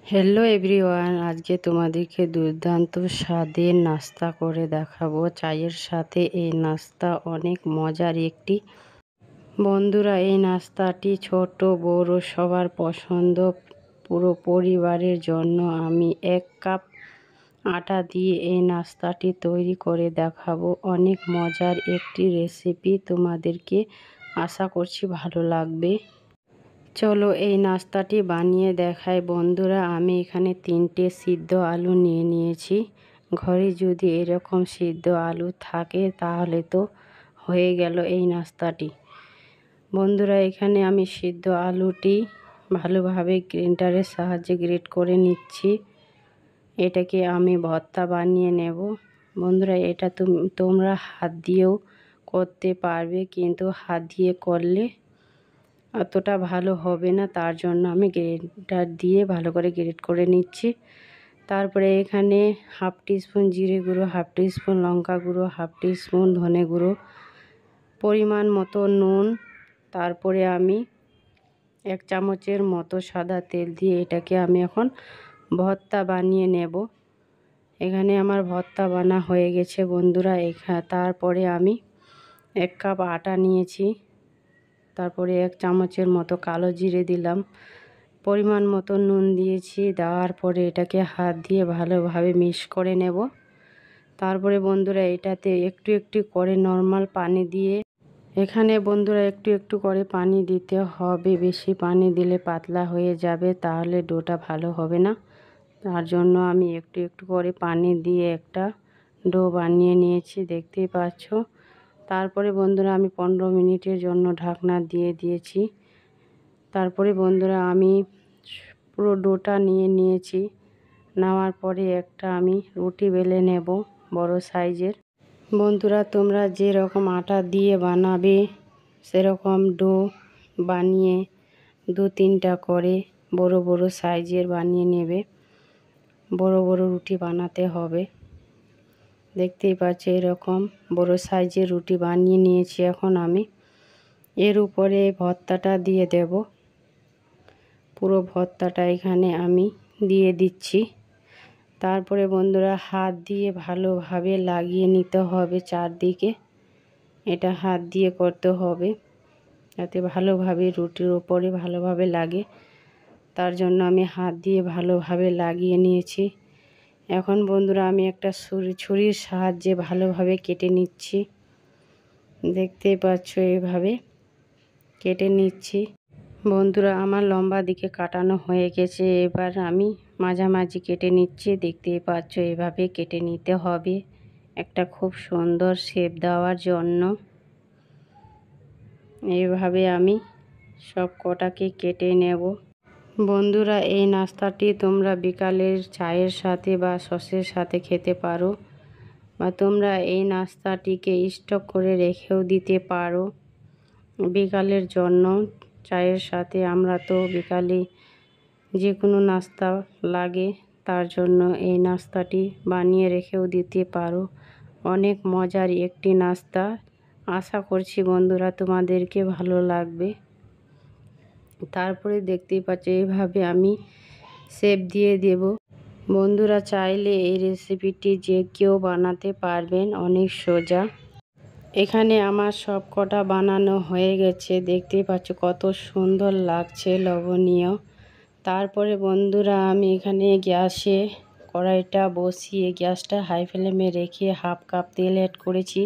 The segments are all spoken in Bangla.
হ্যালো এভরিওয়ান, আজকে তোমাদেরকে দুর্দান্ত স্বাদের নাস্তা করে দেখাবো। চায়ের সাথে এই নাস্তা অনেক মজার একটি। বন্ধুরা, এই নাস্তাটি ছোট বড় সবার পছন্দ। পুরো পরিবারের জন্য আমি 1 কাপ আটা দিয়ে এই নাস্তাটি তৈরি করে দেখাবো। অনেক মজার একটি রেসিপি, তোমাদেরকে আশা করছি ভালো লাগবে। চলো এই নাস্তাটি বানিয়ে দেখাই। বন্ধুরা, আমি এখানে 3টে সিদ্ধ আলু নিয়ে নিয়েছি। ঘরে যদি এরকম সিদ্ধ আলু থাকে তাহলে তো হয়ে গেল এই নাস্তাটি। বন্ধুরা, এখানে আমি সিদ্ধ আলুটি ভালোভাবে গ্রাইন্ডারের সাহায্যে গ্রেট করে নিচ্ছি। এটাকে আমি ভর্তা বানিয়ে নেব। বন্ধুরা, এটা তোমরা হাত দিয়েও করতে পারবে, কিন্তু হাত দিয়ে করলে অতটা ভালো হবে না। তার জন্য আমি গ্রাইন্ডার দিয়ে ভালো করে গ্রেট করে নিচ্ছি। তারপরে এখানে 1/2 টিস্পুন জিরে গুঁড়ো, 1/2 টিস্পুন লঙ্কা গুঁড়ো, 1/2 টিস্পুন ধনে গুঁড়ো, পরিমাণ মতো নুন। তারপরে আমি 1 চামচের মতো সাদা তেল দিয়ে এটাকে আমি এখন ভর্তা বানিয়ে নেব। এখানে আমার ভর্তা বানা হয়ে গেছে বন্ধুরা। তারপরে আমি 1 কাপ আটা নিয়েছি। তারপরে 1 চামচের মতো কালো জিরে দিলাম, পরিমাণ মতো নুন দিয়েছি। দেওয়ার পরে এটাকে হাত দিয়ে ভালোভাবে মিক্স করে নেব। তারপরে বন্ধুরা, এটাতে একটু একটু করে নর্মাল পানি দিয়ে, এখানে বন্ধুরা একটু একটু করে পানি দিতে হবে। বেশি পানি দিলে পাতলা হয়ে যাবে, তাহলে ডোটা ভালো হবে না। তার জন্য আমি একটু একটু করে পানি দিয়ে একটা ডো বানিয়ে নিয়েছি, দেখতেই পাচ্ছ। তারপরে বন্ধুরা, আমি 15 মিনিটের জন্য ঢাকনা দিয়ে দিয়েছি। তারপরে বন্ধুরা, আমি পুরো ডোটা নিয়ে নিয়েছি। নেওয়ার পরে একটা আমি রুটি বেলে নেব বড় সাইজের। বন্ধুরা, তোমরা যেরকম আটা দিয়ে বানাবে সেরকম ডো বানিয়ে 2-3টা করে বড় বড় সাইজের বানিয়ে নেবে। বড় বড় রুটি বানাতে হবে। দেখতেই পাচ্ছ, এরকম বড় সাইজের রুটি বানিয়ে নিয়েছি। এখন আমি এর উপরে ভর্তাটা দিয়ে দেব। পুরো ভর্তাটা এখানে আমি দিয়ে দিচ্ছি। তারপরে বন্ধুরা, হাত দিয়ে ভালোভাবে লাগিয়ে নিতে হবে চারদিকে। এটা হাত দিয়ে করতে হবে যাতে ভালোভাবে রুটির উপরে ভালোভাবে লাগে। তার জন্য আমি হাত দিয়ে ভালোভাবে লাগিয়ে নিয়েছি। এখন বন্ধুরা, আমি একটা ছুরির সাহায্যে ভালোভাবে কেটে নিচ্ছি। দেখতেই পাচ্ছ, এভাবে কেটে নিচ্ছি। বন্ধুরা, আমার লম্বা দিকে কাটানো হয়ে গেছে। এবার আমি মাঝামাঝি কেটে নিচ্ছি। দেখতেই পাচ্ছ, এভাবে কেটে নিতে হবে একটা খুব সুন্দর শেপ দেওয়ার জন্য। এইভাবে আমি সব কটাকে কেটে নেব। বন্ধুরা, এই নাস্তাটি তোমরা বিকালের চায়ের সাথে বা সসের সাথে খেতে পারো, বা তোমরা এই নাস্তাটিকে স্টক করে রেখেও দিতে পারো বিকালের জন্য। চায়ের সাথে আমরা তো বিকালে যে কোনো নাস্তা লাগে, তার জন্য এই নাস্তাটি বানিয়ে রেখেও দিতে পারো। অনেক মজার একটি নাস্তা। আশা করছি বন্ধুরা তোমাদেরকে ভালো লাগবে। তারপরে দেখতেই পাচ্ছ, এইভাবে আমি শেপ দিয়ে দেব। বন্ধুরা, চাইলে এই রেসিপিটি যে কেউ বানাতে পারবেন, অনেক সোজা। এখানে আমার সব কটা বানানো হয়ে গেছে। দেখতেই পাচ্ছ কত সুন্দর লাগছে, লবণীয়। তারপরে বন্ধুরা, আমি এখানে গ্যাসে কড়াইটা বসিয়ে গ্যাসটা হাই ফ্লেমে রেখে 1/2 কাপ তেল অ্যাড করেছি।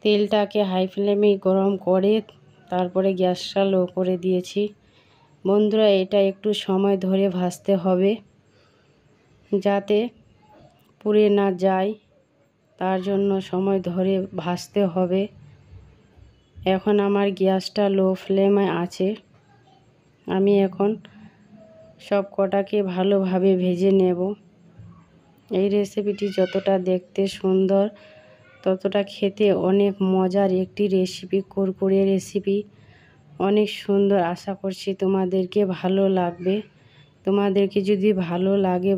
তেলটাকে হাই ফ্লেমে গরম করে তারপরে গ্যাসটা লো করে দিয়েছি। বন্ধুরা, এটা একটু সময় ধরে ভাজতে হবে যাতে পুড়ে না যায়, তার জন্য সময় ধরে ভাজতে হবে। এখন আমার গ্যাসটা লো ফ্লেমে আছে। আমি এখন সব কটাকে ভালোভাবে ভেজে নেব। এই রেসিপিটি যতটা দেখতে সুন্দর, ততটা খেতে অনেক মজার একটি রেসিপি, কুরকুরে রেসিপি। অনেক সুন্দর। আশা করছি তোমাদেরকে ভালো লাগবে। তোমাদেরকে যদি ভালো লাগে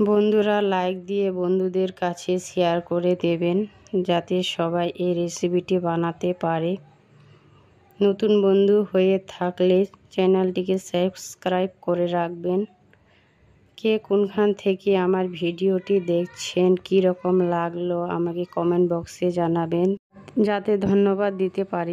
বন্ধুরা লাইক দিয়ে বন্ধুদের কাছে শেয়ার করে দেবেন, যাতে সবাই এই রেসিপিটি বানাতে পারে। নতুন বন্ধু হয়ে থাকলে চ্যানেলটিকে সাবস্ক্রাইব করে রাখবেন। কে কোনখান থেকে আমার ভিডিওটি দেখছেন, কী রকম লাগলো আমাকে কমেন্ট বক্সে জানাবেন, যাতে ধন্যবাদ দিতে পারি।